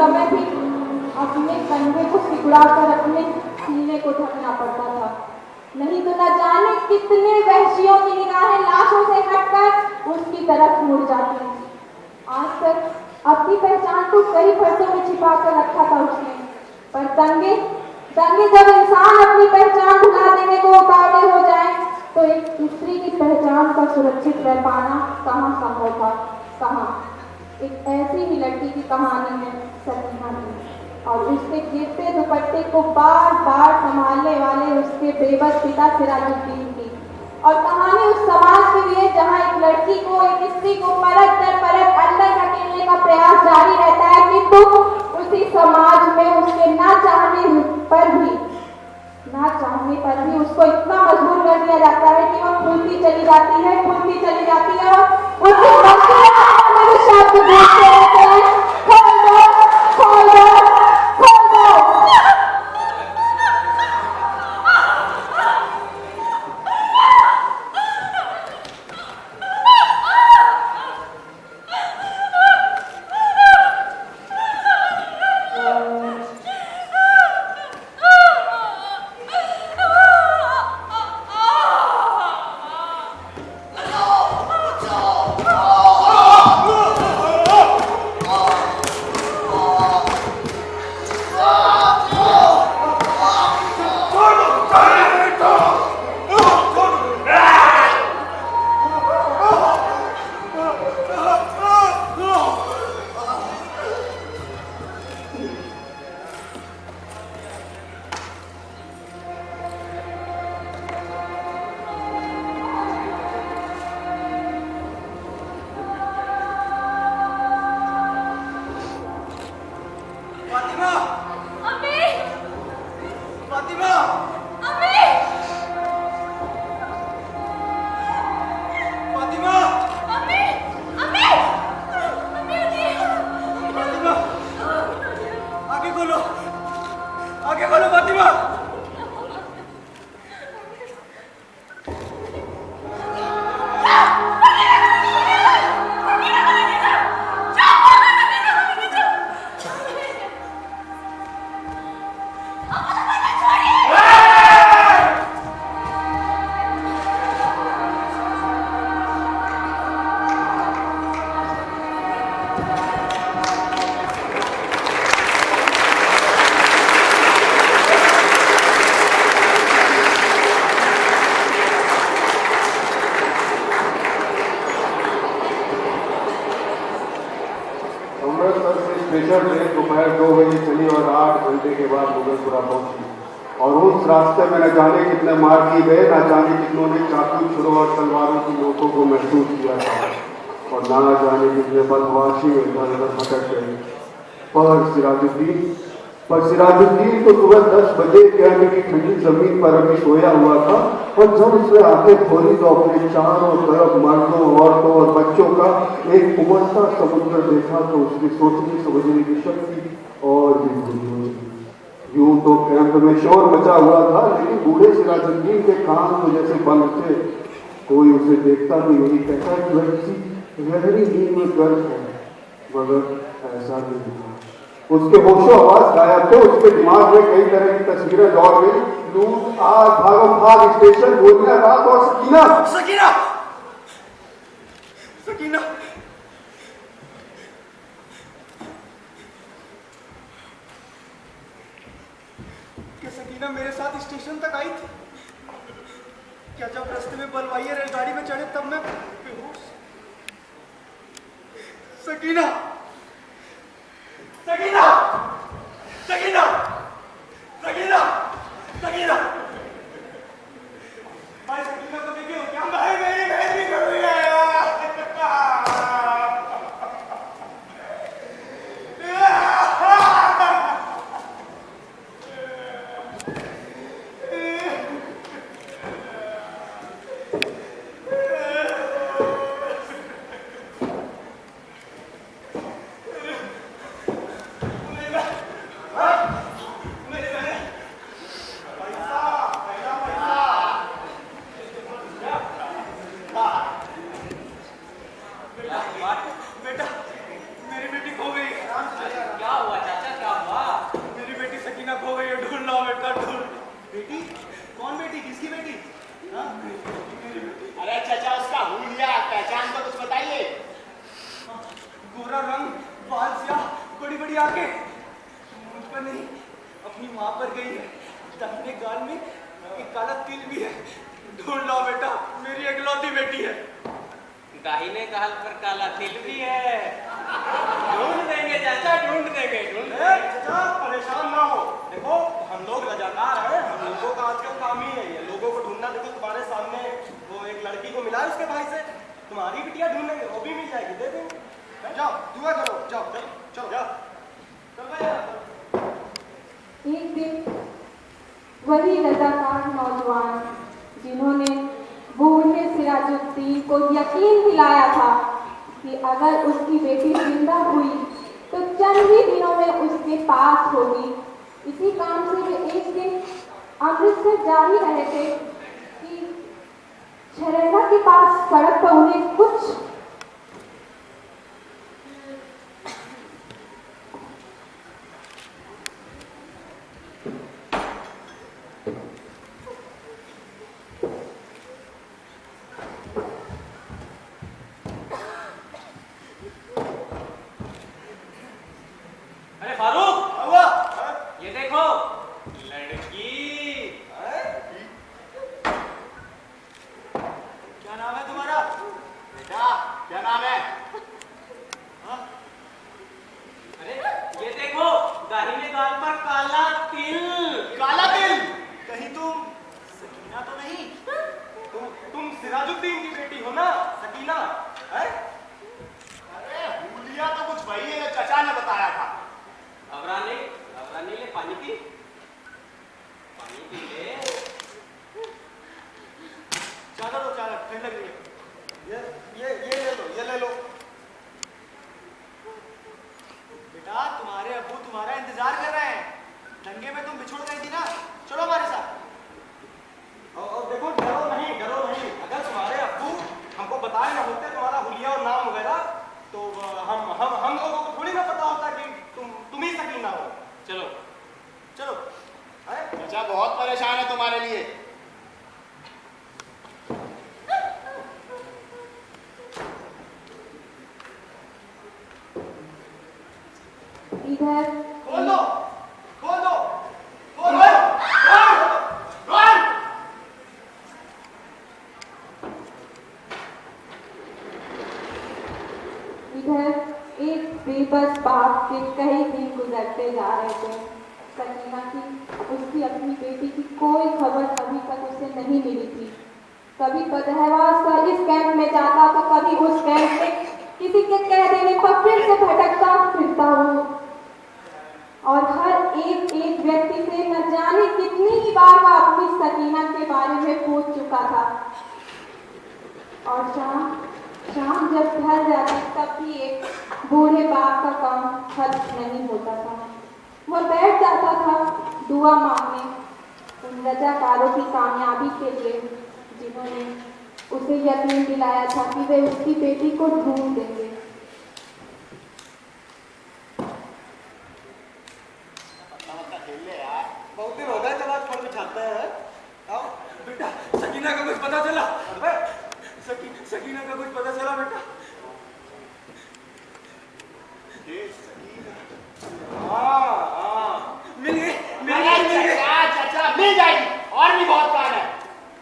समय भी अपने कंधे को सिकुड़ाकर अपने सीने को ढकना पड़ता था, नहीं तो न जाने कितने वहशियों की निगाहें लाशों से हटकर उसकी तरफ मुड़ जाती। आज तक अपनी पहचान को कई पर्दों में छिपा कर रखा था उसने, पर दंगे जब इंसान अपनी पहचान भुला देने को उतावले हो जाए तो एक स्त्री की पहचान का सुरक्षित रह पाना कहाँ संभव था, कहाँ। एक ऐसी ही लड़की की कहानी है सकीना की, और उसके गिरते दुपट्टे को बार बार संभालने वाले उसके बेबस पिता सिराजुद्दीन की। और कहानी उस समाज की भी है जहाँ एक लड़की को, एक स्त्री को परत दर परत अंदर धकेलने का प्रयास जारी रहता है, किंतु उसी समाज में उसके ना चाहने पर भी उसको इतना मजबूर कर दिया जाता है कि वो खुलती चली जाती है और उसकी शब्द बोलते रहते हैं, खोल दो, खोल दो, खोल दो। दोपहर 2 बजे चली और 8 घंटे के बाद मुगलपुरा पहुंची। और उस रास्ते में न जाने कितने मार दिए गए, न जाने कितनों ने चाकू, छुरों और तलवारों की नोकों को महसूस किया था, और ना जाने कितने बदमाशी में इधर उधर भटक गए। पर सिराजुद्दीन तो सुबह 10 बजे कहने की ठंडी जमीन पर अभी सोया हुआ था, और जब उसने आंखें खोली तो अपने चारों तरफ मर्दों, औरतों और बच्चों का एक उमड़ता समुद्र देखा। तो उसकी सोचने समझने की शक्ति और भी बुरी हो गई। यूं तो कैंप में शोर मचा हुआ था, लेकिन बूढ़े सिराजुद्दीन के कान तो जैसे बंद थे। कोई उसे देखता तो यही कहता कि वह किसी गहरी नींद में गर्क है, मगर ऐसा नहीं था। उसके होशो आवाज गायब थे। उसके दिमाग में कई तरह की तस्वीरें दौड़ गई। लूट, आग, भागम भाग, स्टेशन, गोलियां, रात और सकीना। क्या सकीना मेरे साथ स्टेशन तक आई थी? क्या जब रास्ते में बलवाइया रेलगाड़ी में चढ़े तब मैं बेहोश? सकीना, सकीना, सकीना, सकीना, सकीना, भाई सकीना को देखिए, क्या भाई मेरी बहन भी कर रही है। किसकी बेटी? हाँ? अरे चाचा उसका हुलिया, पहचान तो कुछ बताइए। गोरा रंग, बाल स्याह, बड़ी बड़ी आंखें, मुझ पर नहीं अपनी माँ पर गई है। दाहिने गाल में एक काला तिल भी है। ढूंढ लो बेटा, मेरी इकलौती बेटी है। दाहिने गाल पर काला तिल भी है। ढूंढ देंगे चाचा, ढूंढ देंगे, ढूंढ देंगे। चाचा परेशान ना हो, देखो हम लोग रजाकार हैं, हम लोगों का आजकल काम ही है ये, लोगों को ढूंढना। देखो तुम्हारे सामने वो एक लड़की को मिला है उसके भाई से, तुम्हारी बिटिया ढूंढेंगे, वो भी मिल जाएगी, दे देंगे। जाओ दुआ करो, जाओ चलो चलो जाओ चल भाई। एक दिन वही रजाकार नौजवान जिन्होंने बूढ़े सिराजुद्दीन को यकीन दिलाया था कि अगर उसकी बेटी जिंदा हुई तो चंद ही दिनों में उसके पास होगी, इसी काम से वे एक दिन अमृतसर जा ही रहे थे कि छरेरा के पास सड़क पर उन्हें कुछ सिराजुद्दीन की बेटी हो ना सकीना? है? अरे हुलिया तो कुछ वही है, चाचा ने बताया था। अवरानी ले पानी पी, पानी पी ले। चादर दो, चादर ठंड लग रही है। ये ले लो। बेटा तुम्हारे अब्बू तुम्हारा इंतजार कर रहे हैं, दंगे में तुम बिछुड़ गई थी ना, चलो हमारे साथ। और देखो डरो नहीं, अगर तुम्हारे अब्बू हमको बताए ना होते तुम्हारा हुलिया और नाम वगैरह, तो हम लोगों को थोड़ी ना पता होता कि तुम ही सकीना हो। चलो चाचा बहुत परेशान है तुम्हारे लिए। इधर खोल दो। इधर एक बेबस बाप के कई दिन गुजरते जा रहे थे। सकीना की उसकी अपनी बेटी की कोई खबर अभी तक उसे नहीं मिली थी। कभी बदहवास का इस कैंप में जाता तो कभी उस कैंप में किसी के कह देने पर फिर से भटकता फिरता हो, और हर एक व्यक्ति से न जाने कितनी ही बार वह अपनी सकीना के बारे में पूछ चुका था। और शाम जब घर जाती तब भी एक बूढ़े बाप का काम खत्म नहीं होता था। वह बैठ जाता था दुआ मांगने उन रजाकारों की कामयाबी के लिए जिन्होंने उसे यकीन दिलाया था कि वे उसकी बेटी को ढूंढ देंगे। बहुत दिन हो गए जब आज फल बिछाते हैं। आओ बेटा, सकीना का कुछ पता चला? सकीना का कुछ पता चला बेटा? हाँ मिल गई। चाचा मिल जाएगी, और भी बहुत काम है।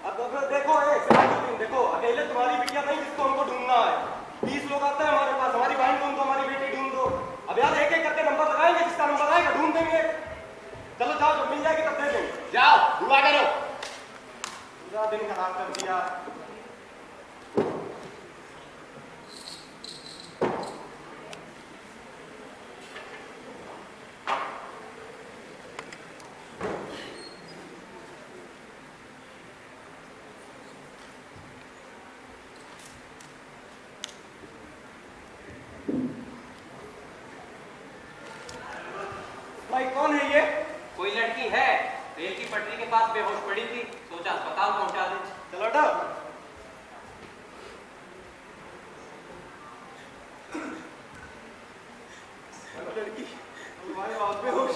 अब देखो सिराजुद्दीन, देखो अकेले तुम्हारी बिटिया नहीं जिसको हमको ढूंढना है। 20 लोग आते हैं हमारे पास, हमारी बहन ढूंढ दो, हमारी बेटी ढूंढ दो। अब यार एक करके नंबर लगाएंगे, जिसका नंबर आएगा ढूंढ देंगे। चलो जाओ, जब मिल जाएगी तब दे देंगे। जाओ दुआ करो। पूरा दिन खराब कर दिया। भाई कौन है ये? कोई लड़की है, रेल की पटरी के पास बेहोश पड़ी थी, सोचा अस्पताल पहुंचा दे। चलो हटो। लड़की हमारे वहां बेहोश।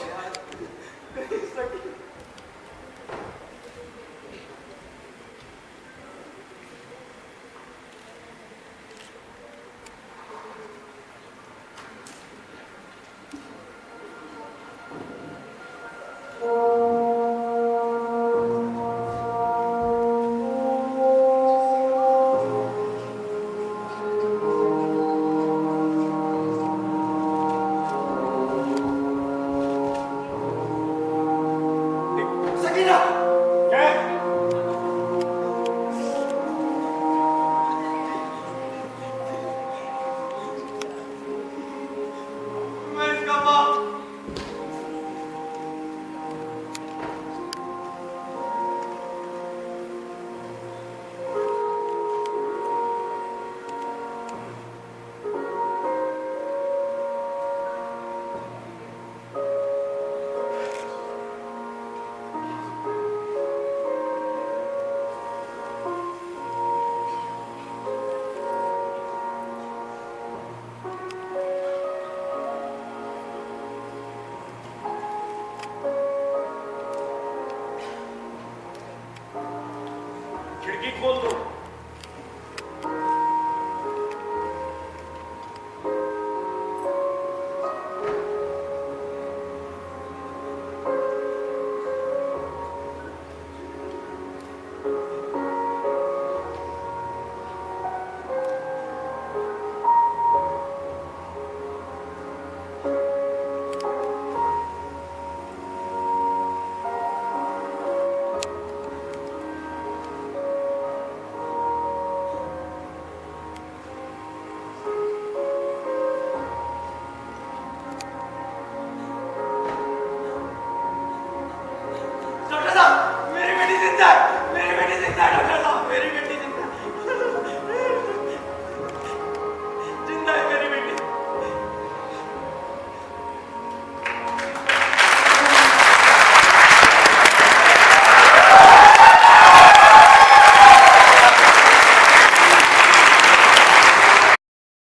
खिड़की खोल दो।